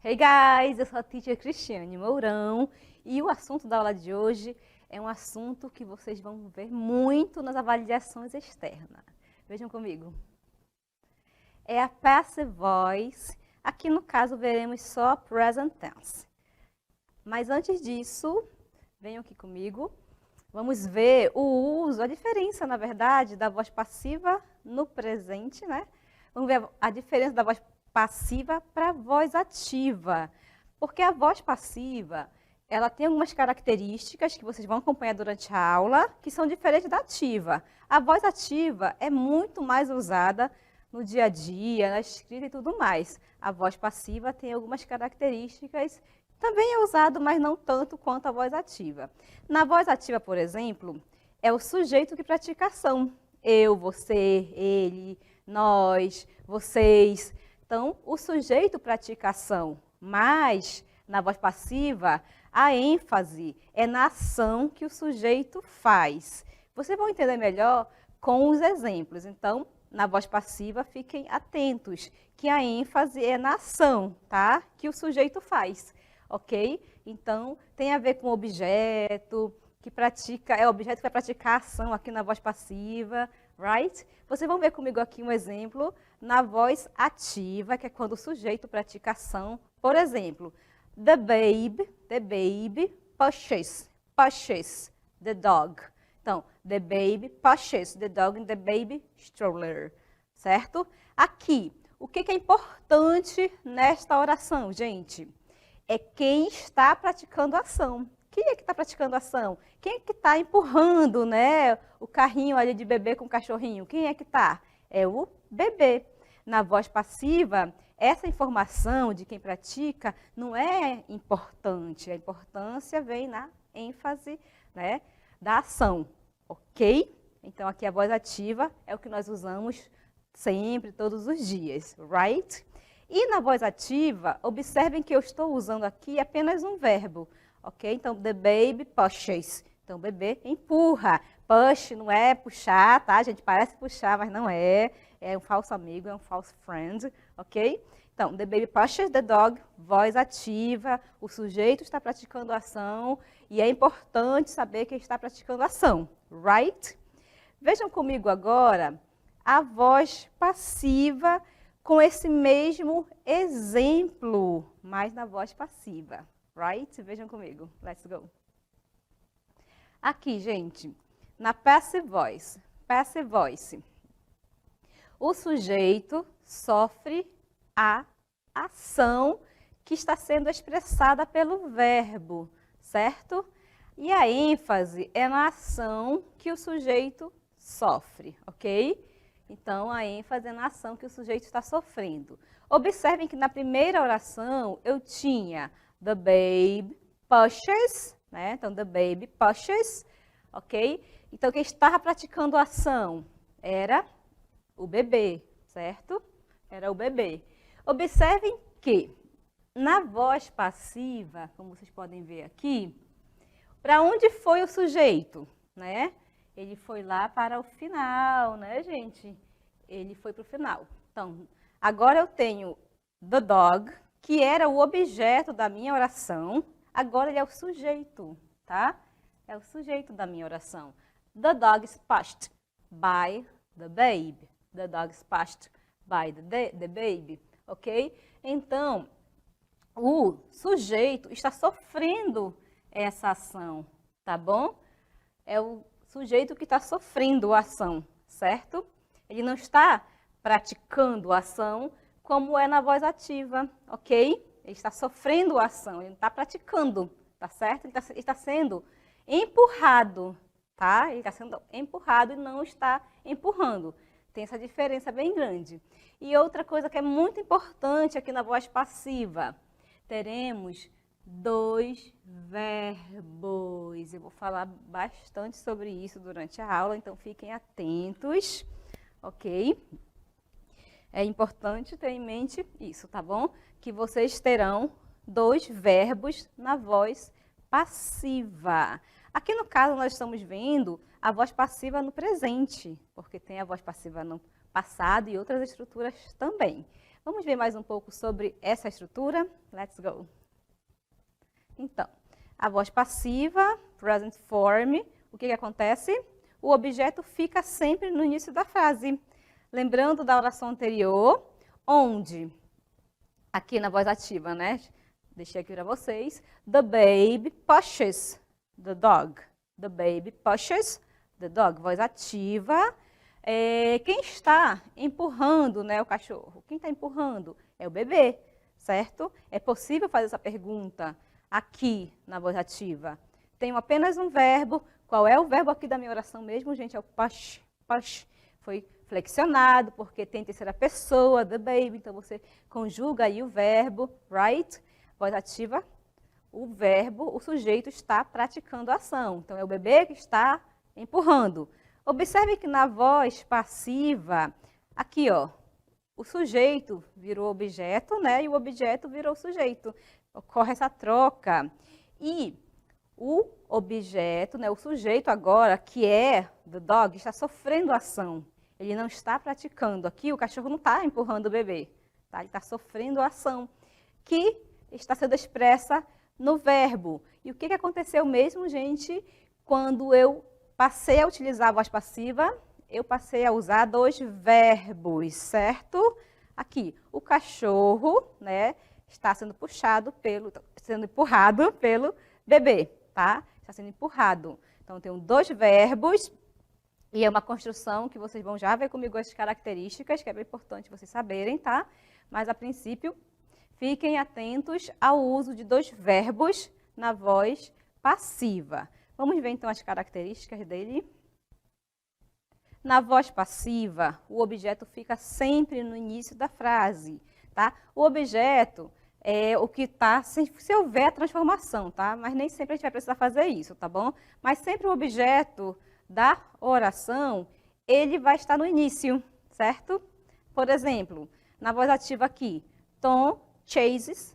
Hey guys, eu sou a Teacher Cristiane Mourão e o assunto da aula de hoje é um assunto que vocês vão ver muito nas avaliações externas. Vejam comigo. É a passive voice. Aqui no caso veremos só present tense. Mas antes disso, venham aqui comigo. Vamos ver o uso, a diferença, na verdade, da voz passiva no presente, né? Vamos ver a diferença da voz passiva para a voz ativa. Porque a voz passiva, ela tem algumas características que vocês vão acompanhar durante a aula, que são diferentes da ativa. A voz ativa é muito mais usada no dia a dia, na escrita e tudo mais. A voz passiva tem algumas características, também é usado, mas não tanto quanto a voz ativa. Na voz ativa, por exemplo, é o sujeito que pratica a ação. Eu, você, ele, nós, vocês. Então, o sujeito pratica a ação, mas na voz passiva, a ênfase é na ação que o sujeito faz. Vocês vão entender melhor com os exemplos. Então, na voz passiva, fiquem atentos, que a ênfase é na ação, tá? Que o sujeito faz, ok? Então, tem a ver com o objeto, que pratica, é o objeto que vai praticar a ação aqui na voz passiva, right? Vocês vão ver comigo aqui um exemplo na voz ativa, que é quando o sujeito pratica a ação. Por exemplo, the baby pushes the dog. Então, the baby pushes the dog in the baby stroller, certo? Aqui, o que é importante nesta oração, gente? É quem está praticando a ação. Quem é que está praticando a ação? Quem é que está empurrando, né, o carrinho ali de bebê com o cachorrinho? Quem é que está? É o bebê. Na voz passiva, essa informação de quem pratica não é importante. A importância vem na ênfase, né, da ação, ok? Então, aqui a voz ativa é o que nós usamos sempre, todos os dias, right? E na voz ativa, observem que eu estou usando aqui apenas um verbo, ok? Então, the baby pushes. Então, o bebê empurra. Push não é puxar, tá? A gente parece puxar, mas não é. É um falso amigo, é um false friend, ok? Então, the baby pushes the dog, voz ativa, o sujeito está praticando a ação e é importante saber que está praticando a ação, right? Vejam comigo agora a voz passiva com esse mesmo exemplo, mas na voz passiva, right? Vejam comigo, let's go. Aqui, gente, na passive voice, o sujeito sofre a ação que está sendo expressada pelo verbo, certo? E a ênfase é na ação que o sujeito sofre, ok? Então, a ênfase é na ação que o sujeito está sofrendo. Observem que na primeira oração eu tinha the baby pushes, né? Então, the baby pushes, ok? Então, quem estava praticando a ação era o bebê, certo? Era o bebê. Observem que na voz passiva, como vocês podem ver aqui, para onde foi o sujeito, né? Ele foi lá para o final, né, gente? Ele foi para o final. Então, agora eu tenho the dog, que era o objeto da minha oração. Agora ele é o sujeito, tá? É o sujeito da minha oração. The dog is pushed by the baby. The dog is pushed by the baby, ok? Então, o sujeito está sofrendo essa ação, tá bom? É o sujeito que está sofrendo a ação, certo? Ele não está praticando a ação como é na voz ativa, ok? Ele está sofrendo a ação, ele não está praticando, tá certo? Ele está sendo empurrado, tá? Ele está sendo empurrado e não está empurrando. Tem essa diferença bem grande. E outra coisa que é muito importante aqui na voz passiva, teremos dois verbos. Eu vou falar bastante sobre isso durante a aula, então fiquem atentos, ok? É importante ter em mente isso, tá bom? Que vocês terão dois verbos na voz passiva. Aqui no caso nós estamos vendo a voz passiva no presente, porque tem a voz passiva no passado e outras estruturas também. Vamos ver mais um pouco sobre essa estrutura? Let's go! Então, a voz passiva, present form, o que acontece? O objeto fica sempre no início da frase. Lembrando da oração anterior, onde, aqui na voz ativa, né? Deixei aqui para vocês. The baby pushes the dog. The baby pushes the dog. Voz ativa. Quem está empurrando, né, o cachorro? Quem está empurrando? É o bebê, certo? É possível fazer essa pergunta aqui na voz ativa. Tenho apenas um verbo. Qual é o verbo aqui da minha oração mesmo, gente? É o push. Push. Foi flexionado, porque tem terceira pessoa, the baby. Então, você conjuga aí o verbo, right? Voz ativa, o verbo, o sujeito está praticando a ação. Então, é o bebê que está empurrando. Observe que na voz passiva, aqui, ó, o sujeito virou objeto, né? E o objeto virou sujeito. Ocorre essa troca. E o objeto, né, o sujeito agora, que é the dog, está sofrendo ação. Ele não está praticando. Aqui o cachorro não está empurrando o bebê. Tá? Ele está sofrendo a ação, que está sendo expressa no verbo. E o que aconteceu mesmo, gente, quando eu passei a utilizar a voz passiva? Eu passei a usar dois verbos, certo? Aqui, o cachorro, né, está sendo empurrado pelo bebê, tá? Está sendo empurrado. Então, eu tenho dois verbos e é uma construção que vocês vão já ver comigo as características, que é bem importante vocês saberem, tá? Mas, a princípio, fiquem atentos ao uso de dois verbos na voz passiva. Vamos ver, então, as características dele. Na voz passiva, o objeto fica sempre no início da frase, tá? O objeto é o que está, se houver a transformação, tá? Mas nem sempre a gente vai precisar fazer isso, tá bom? Mas sempre o objeto da oração, ele vai estar no início, certo? Por exemplo, na voz ativa aqui, Tom chases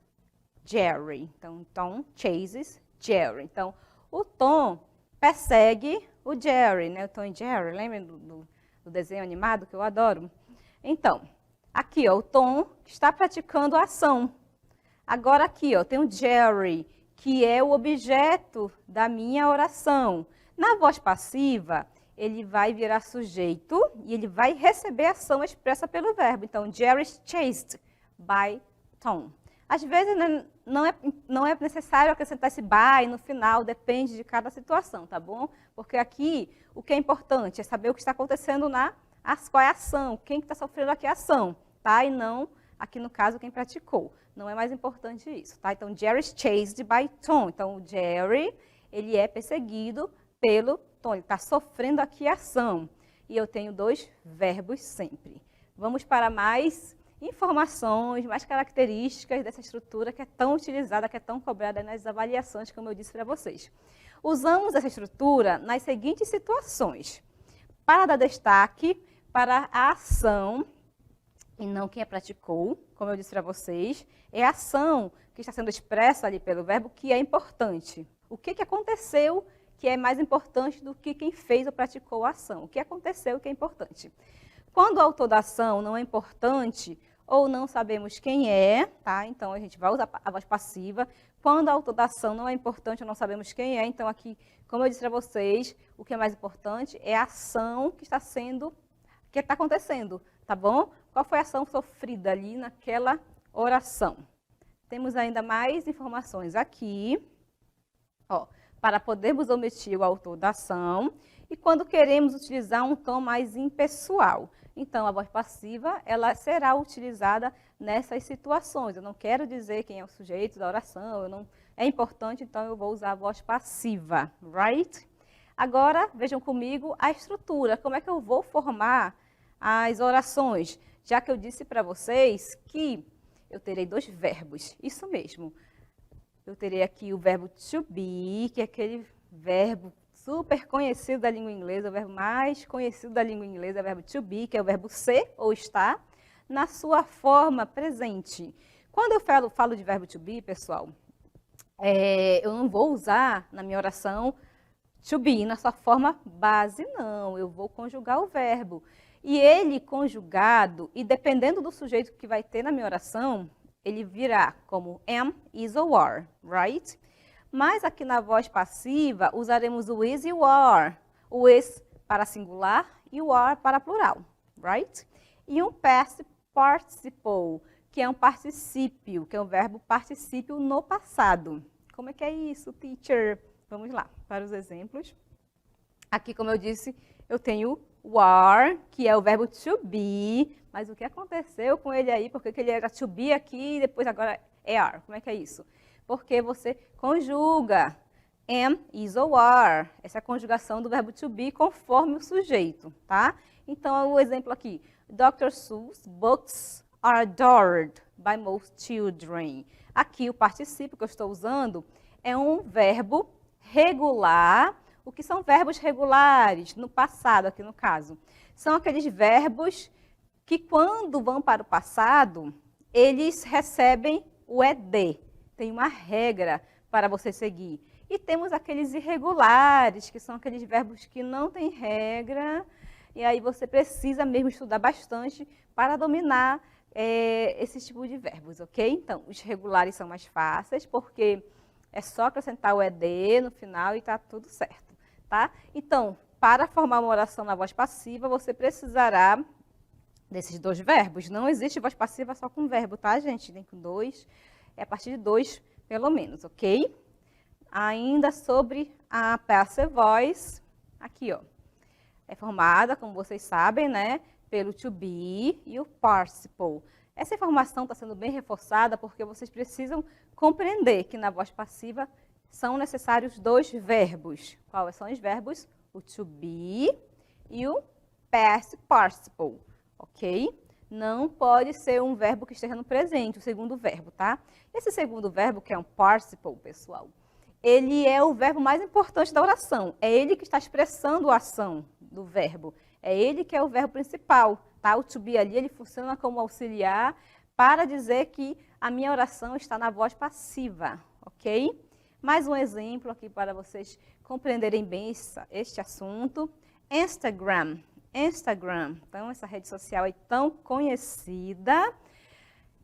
Jerry. Então, Tom chases Jerry. Então, o Tom persegue o Jerry, né? O Tom e Jerry, lembra do desenho animado que eu adoro? Então, aqui, ó, o Tom está praticando a ação. Agora aqui, ó, tem o Jerry, que é o objeto da minha oração. Na voz passiva, ele vai virar sujeito e ele vai receber a ação expressa pelo verbo. Então, Jerry is chased by Tom. Às vezes, não é necessário acrescentar esse by no final, depende de cada situação, tá bom? Porque aqui, o que é importante é saber o que está acontecendo qual é a ação, quem está sofrendo aqui a ação, tá? E não, aqui no caso, quem praticou. Não é mais importante isso, tá? Então, Jerry is chased by Tom. Então, o Jerry, ele é perseguido pelo Tom. Ele está sofrendo aqui a ação. E eu tenho dois verbos sempre. Vamos para mais informações, mais características dessa estrutura que é tão utilizada, que é tão cobrada nas avaliações, como eu disse para vocês. Usamos essa estrutura nas seguintes situações. Para dar destaque para a ação, e não quem a praticou, como eu disse para vocês, é a ação que está sendo expressa ali pelo verbo que é importante. O que aconteceu que é mais importante do que quem fez ou praticou a ação? O que aconteceu que é importante? Quando o autor da ação não é importante ou não sabemos quem é, tá? Então, a gente vai usar a voz passiva. Quando o autor da ação não é importante ou não sabemos quem é, então aqui, como eu disse para vocês, o que é mais importante é a ação que está acontecendo, tá bom? Qual foi a ação sofrida ali naquela oração? Temos ainda mais informações aqui, ó, para podermos omitir o autor da ação e quando queremos utilizar um tom mais impessoal. Então, a voz passiva, ela será utilizada nessas situações. Eu não quero dizer quem é o sujeito da oração, é importante, então eu vou usar a voz passiva, right? Agora, vejam comigo a estrutura, como é que eu vou formar as orações, já que eu disse para vocês que eu terei dois verbos, isso mesmo. Eu terei aqui o verbo to be, que é aquele verbo super conhecido da língua inglesa, o verbo mais conhecido da língua inglesa é o verbo to be, que é o verbo ser ou estar, na sua forma presente. Quando eu falo de verbo to be, pessoal, eu não vou usar na minha oração to be na sua forma base, não. Eu vou conjugar o verbo. E ele conjugado, e dependendo do sujeito que vai ter na minha oração, ele virá como am, is ou are, right? Mas aqui na voz passiva, usaremos o is e o are. O is para singular e o are para plural, right? E um past participle, que é um particípio, que é um verbo particípio no passado. Como é que é isso, teacher? Vamos lá, para os exemplos. Aqui, como eu disse, eu tenho o are, que é o verbo to be, mas o que aconteceu com ele aí? Por que ele era to be aqui e depois agora é are? Como é que é isso? Porque você conjuga am, is ou are, essa é a conjugação do verbo to be conforme o sujeito, tá? Então, o exemplo aqui, Dr. Seuss books are adored by most children. Aqui, o particípio que eu estou usando é um verbo regular. O que são verbos regulares? No passado, aqui no caso. São aqueles verbos que, quando vão para o passado, eles recebem o ED. Tem uma regra para você seguir. E temos aqueles irregulares, que são aqueles verbos que não têm regra, e aí você precisa mesmo estudar bastante para dominar esse tipo de verbos, ok? Então, os regulares são mais fáceis, porque é só acrescentar o ED no final e está tudo certo, tá? Então, para formar uma oração na voz passiva, você precisará desses dois verbos. Não existe voz passiva só com verbo, tá, gente? Tem com dois, é a partir de dois, pelo menos, ok? Ainda sobre a passive voice, aqui, ó, é formada, como vocês sabem, né, pelo to be e o participle. Essa informação está sendo bem reforçada porque vocês precisam compreender que na voz passiva são necessários dois verbos. Quais são os verbos? O to be e o past participle, ok? Não pode ser um verbo que esteja no presente, o segundo verbo, tá? Esse segundo verbo, que é um participle, pessoal, ele é o verbo mais importante da oração. É ele que está expressando a ação do verbo. É ele que é o verbo principal, tá? O to be ali, ele funciona como auxiliar para dizer que a minha oração está na voz passiva, ok? Mais um exemplo aqui para vocês compreenderem bem este assunto. Instagram. Então, essa rede social é tão conhecida.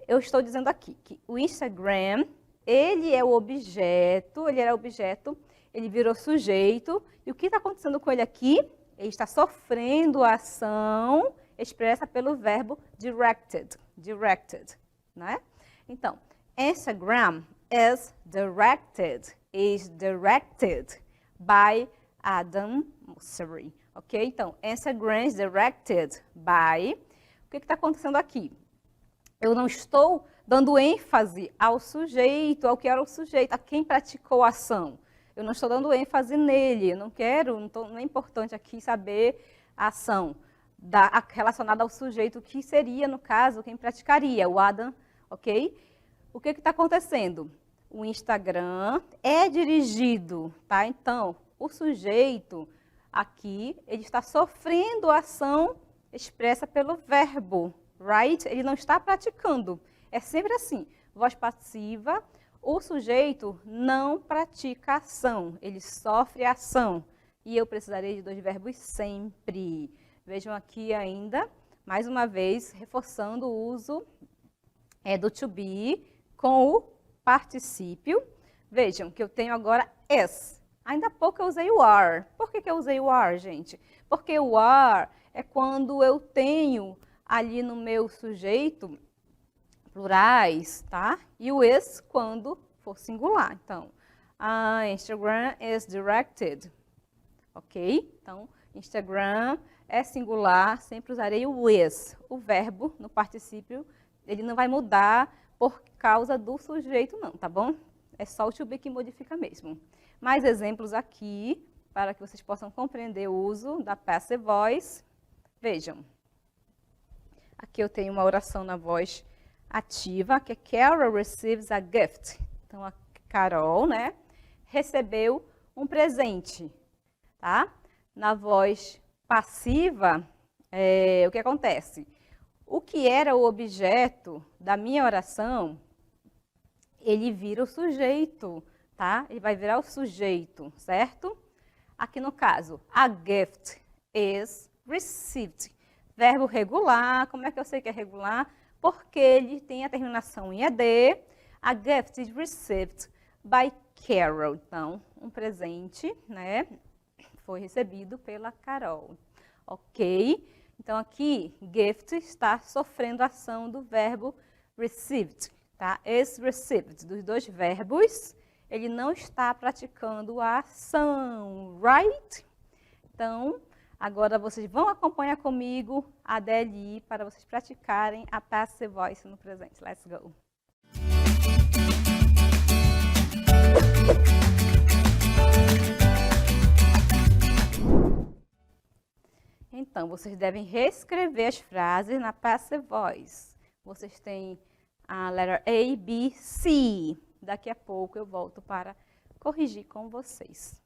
Eu estou dizendo aqui que o Instagram, ele é o objeto, ele era objeto, ele virou sujeito. E o que está acontecendo com ele aqui? Ele está sofrendo a ação expressa pelo verbo directed, né? Então, Instagram is directed by Adam Mosseri, ok? Então, Instagram is directed by... O que está acontecendo aqui? Eu não estou dando ênfase ao sujeito, ao que era o sujeito, a quem praticou a ação. Eu não estou dando ênfase nele, eu não quero, não é importante aqui saber a ação relacionada ao sujeito, que seria, no caso, quem praticaria, o Adam, ok? O que está acontecendo? O Instagram é dirigido, tá? Então, o sujeito aqui, ele está sofrendo a ação expressa pelo verbo, right? Ele não está praticando. É sempre assim, voz passiva, o sujeito não pratica ação, ele sofre a ação. E eu precisarei de dois verbos sempre. Vejam aqui ainda, mais uma vez, reforçando o uso do to be com o particípio. Vejam que eu tenho agora is. Ainda há pouco eu usei o are. Por que eu usei o are, gente? Porque o are é quando eu tenho ali no meu sujeito plurais, tá? E o is quando for singular. Então, Instagram is directed, ok? Então, Instagram é singular, sempre usarei o is. O verbo no particípio, ele não vai mudar por causa do sujeito não, tá bom? É só o to be que modifica mesmo. Mais exemplos aqui, para que vocês possam compreender o uso da passive voice. Vejam, aqui eu tenho uma oração na voz ativa, que é Carol receives a gift. Então, a Carol, né, recebeu um presente, tá? Na voz passiva, o que acontece? O que era o objeto da minha oração, ele vira o sujeito, tá? Ele vai virar o sujeito, certo? Aqui no caso, a gift is received. Verbo regular, como é que eu sei que é regular? Porque ele tem a terminação em ED. A gift is received by Carol. Então, um presente, né, foi recebido pela Carol. Ok? Então, aqui, gift está sofrendo a ação do verbo received, tá? Is received, dos dois verbos, ele não está praticando a ação, right? Então, agora vocês vão acompanhar comigo a DLI para vocês praticarem a passive voice no presente. Let's go! Então, vocês devem reescrever as frases na passive voice. Vocês têm a letra A, B, C. Daqui a pouco eu volto para corrigir com vocês.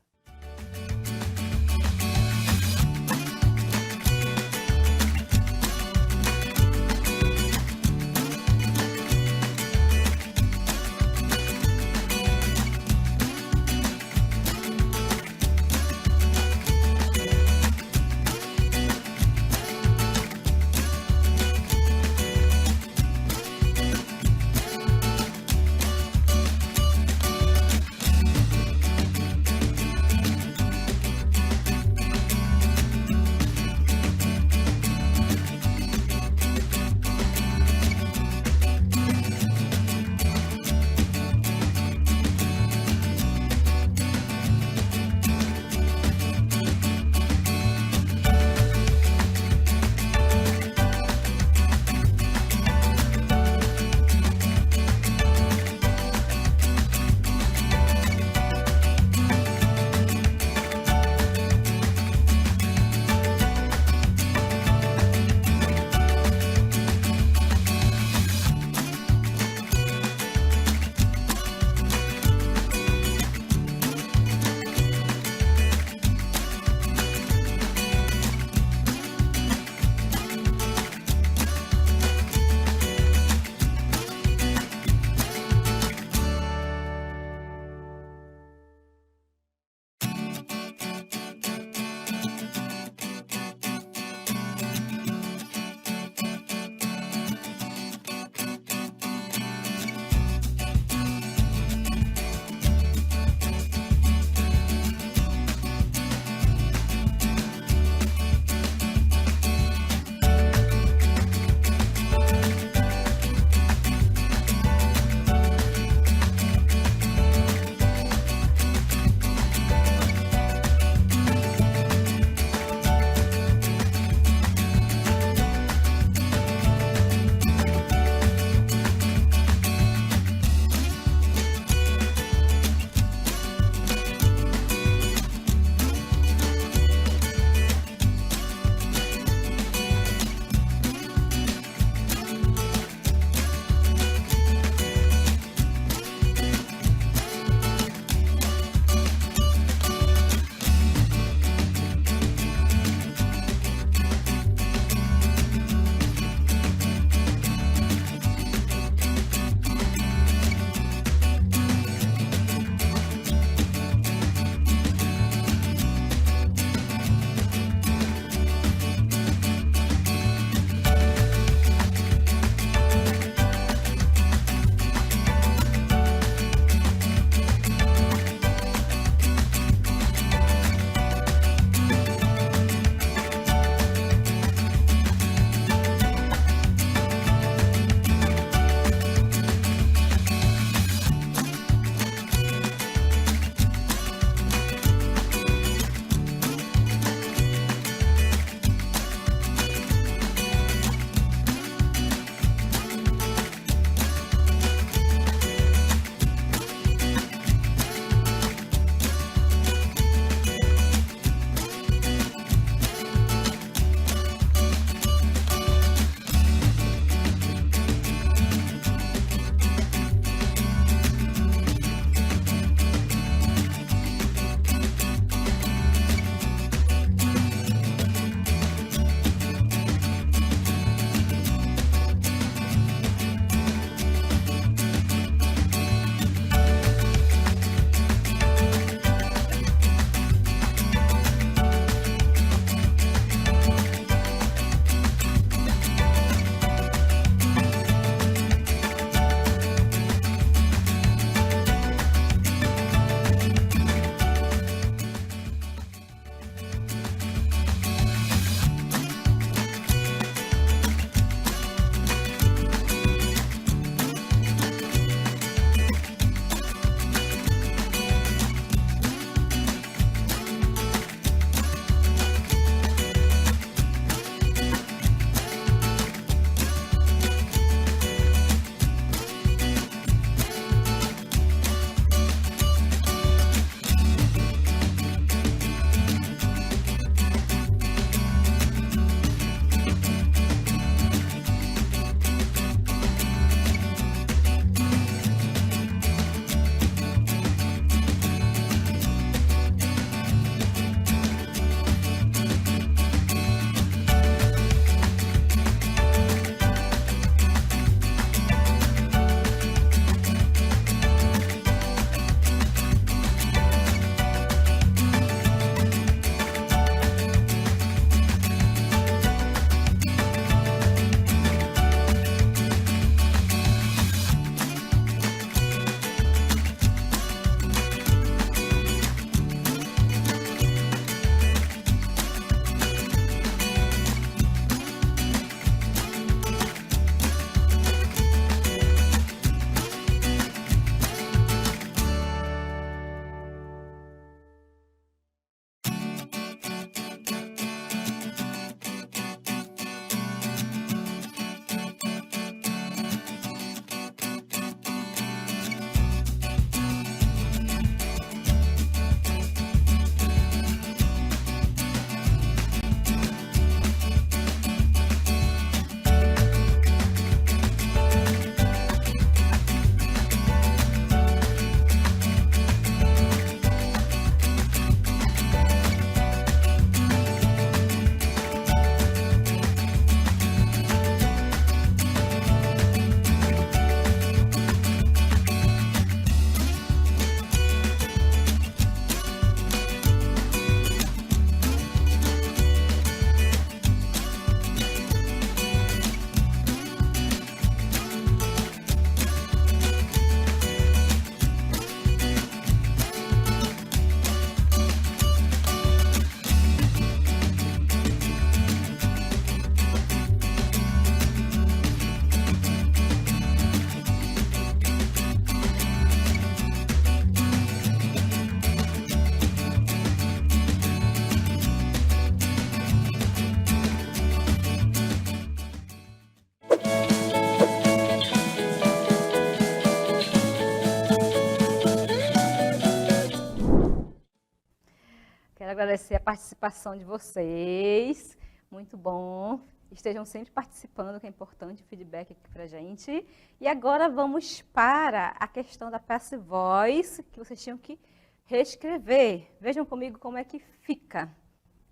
agradecer a participação de vocês. Muito bom. Estejam sempre participando, que é importante o feedback aqui pra gente. E agora vamos para a questão da passive voice, que vocês tinham que reescrever. Vejam comigo como é que fica.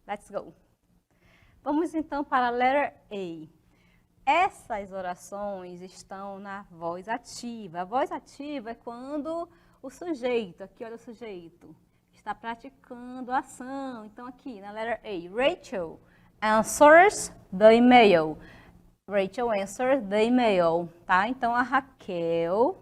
Let's go. Vamos então para a letter A. Essas orações estão na voz ativa. A voz ativa é quando o sujeito, aqui olha o sujeito, está praticando a ação. Então aqui na letter A, Rachel answers the email. Rachel answers the email, tá? Então a Raquel,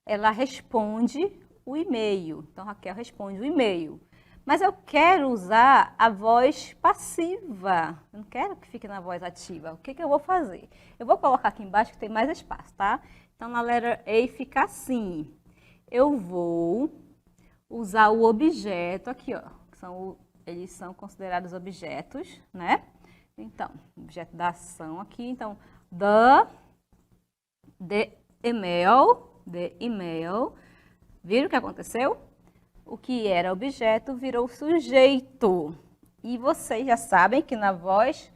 ela responde o e-mail. Então a Raquel responde o e-mail. Mas eu quero usar a voz passiva. Eu não quero que fique na voz ativa. O que eu vou fazer? Eu vou colocar aqui embaixo que tem mais espaço, tá? Então na letter A fica assim. Eu vou usar o objeto aqui, ó. Eles são considerados objetos, né? Então, objeto da ação aqui. Então, the email. Viram o que aconteceu? O que era objeto virou sujeito. E vocês já sabem que na voz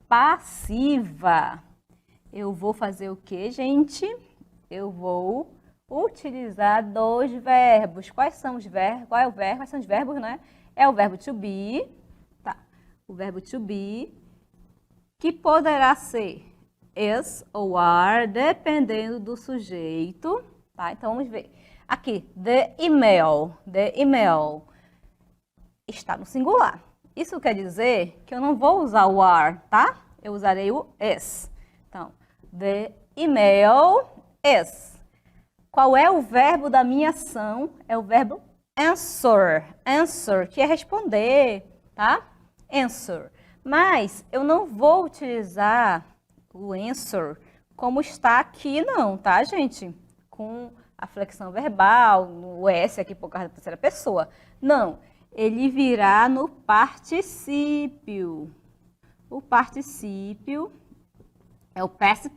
passiva, eu vou fazer o que, gente? Eu vou utilizar dois verbos. Quais são os verbos? Qual é o verbo? Quais são os verbos, né? É o verbo to be, tá? O verbo to be, que poderá ser is ou are, dependendo do sujeito, tá? Então, vamos ver. Aqui, the email está no singular. Isso quer dizer que eu não vou usar o are, tá? Eu usarei o is. Então, the email is. Qual é o verbo da minha ação? É o verbo answer, que é responder, tá? Answer. Mas eu não vou utilizar o answer como está aqui não, tá, gente? Com a flexão verbal, o S aqui por causa da terceira pessoa. Não, ele virá no particípio. O particípio é o past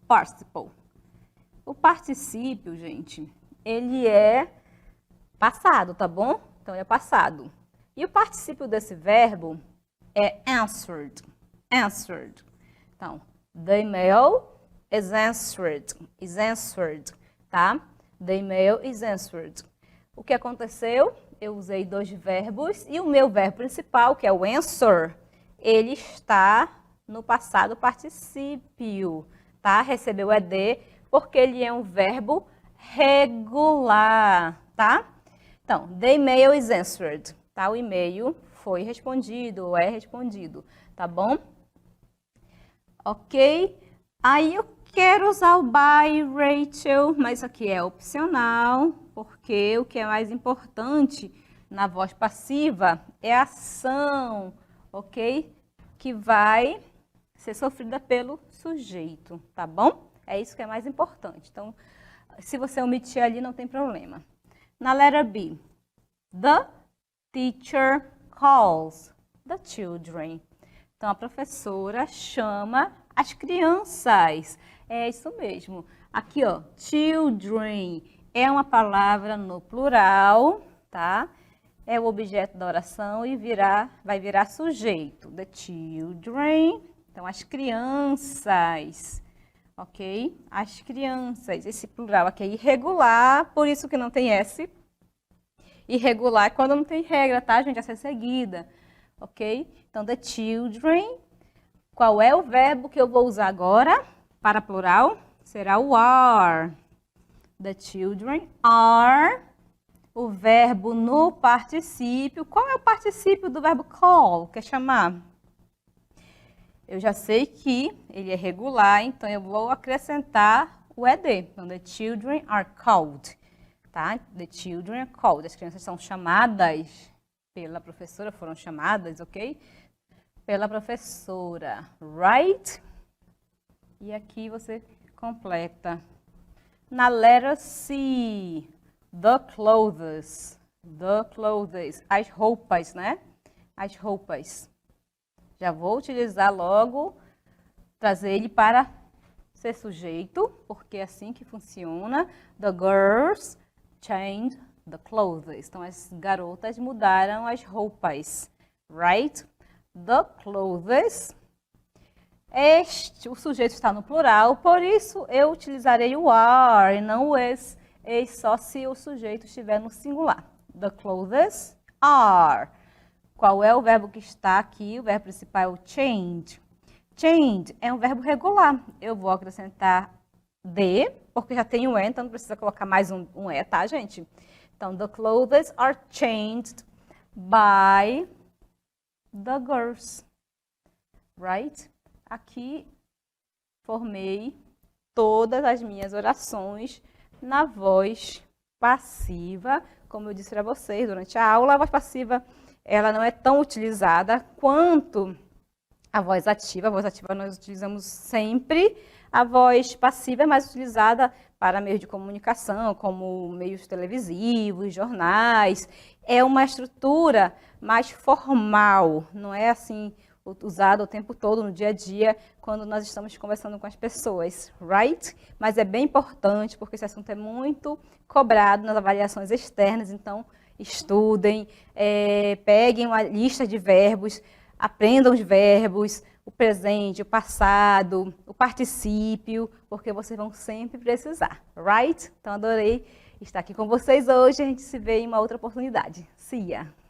participle. O particípio, gente, ele é passado, tá bom? Então, ele é passado. E o particípio desse verbo é answered. Então, the email is answered. Tá? The email is answered. O que aconteceu? Eu usei dois verbos e o meu verbo principal, que é o answer, ele está no passado particípio, tá? Recebeu ED porque ele é um verbo regular, tá? Então, the email is answered, tá? O e-mail foi respondido ou é respondido, tá bom? Ok? Aí eu quero usar o by, Rachel, mas isso aqui é opcional, porque o que é mais importante na voz passiva é a ação, ok? Que vai ser sofrida pelo sujeito, tá bom? É isso que é mais importante. Então, se você omitir ali, não tem problema. Na letra B, the teacher calls the children. Então, a professora chama as crianças. É isso mesmo. Aqui, ó, children é uma palavra no plural, tá? É o objeto da oração e vai virar sujeito. The children. Então, as crianças. Ok? As crianças. Esse plural aqui é irregular, por isso que não tem S. Irregular é quando não tem regra, tá, gente? Essa é seguida. Ok? Então, the children. Qual é o verbo que eu vou usar agora para plural? Será o are. The children are. O verbo no particípio. Qual é o particípio do verbo call? Quer chamar? Eu já sei que ele é regular, então eu vou acrescentar o ED. Então, the children are called. Tá? The children are called. As crianças são chamadas pela professora, foram chamadas, ok? Pela professora, right? E aqui você completa. Na letra C, the clothes, as roupas, né? As roupas. Já vou utilizar logo, trazer ele para ser sujeito, porque é assim que funciona. The girls changed the clothes. Então, as garotas mudaram as roupas. right? The clothes. O sujeito está no plural, por isso eu utilizarei o are e não o is só se o sujeito estiver no singular. The clothes are. Qual é o verbo que está aqui? O verbo principal é o change. Change é um verbo regular. Eu vou acrescentar de, porque já tem um e, então não precisa colocar mais um e, tá, gente? Então, the clothes are changed by the girls. Right? Aqui formei todas as minhas orações na voz passiva. Como eu disse para vocês durante a aula, a voz passiva ela não é tão utilizada quanto a voz ativa. A voz ativa nós utilizamos sempre. A voz passiva é mais utilizada para meios de comunicação, como meios televisivos, jornais. É uma estrutura mais formal, não é assim usado o tempo todo no dia a dia, quando nós estamos conversando com as pessoas, right? Mas é bem importante, porque esse assunto é muito cobrado nas avaliações externas, então estudem, peguem uma lista de verbos, aprendam os verbos, o presente, o passado, o particípio, porque vocês vão sempre precisar, right? Então adorei estar aqui com vocês hoje, a gente se vê em uma outra oportunidade. See ya!